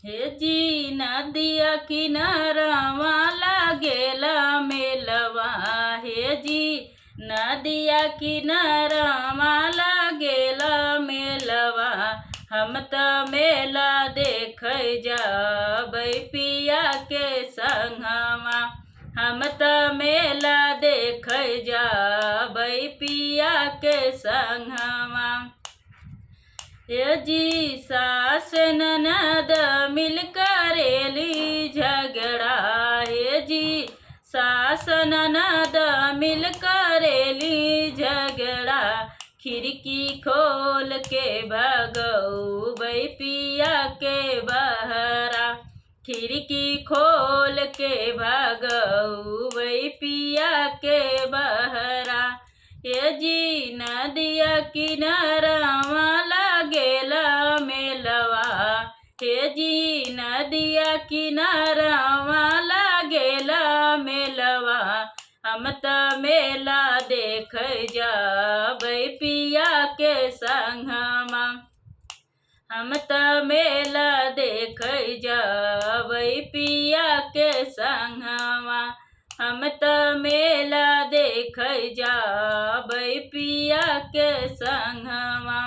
हे जी नदिया किनारवा लागेला मेलवा। हे जी नदिया किनारवा लागेला मेलवा। हम त मेला देख जाबै पिया के संगवा। हम त मेला देख जाबै पिया के संगवा। हे जी सास ननद मिल करेली झगड़ा। हे जी सास ननद मिल करेली झगड़ा। खिड़की खोल के भगौबै पिया के बहरा। खिड़की खोल के भगौबै पिया के बहरा। हे जी नदिया किनारवा लागेला मेलवा। हे जी नदिया किनारवा लागेला मेलवा। हम त मेला देख जाबै पिया के संगवा। हम त मेला देख जाबै पिया के संगवा। हम त मेला देख जाबै पिया के संगवा।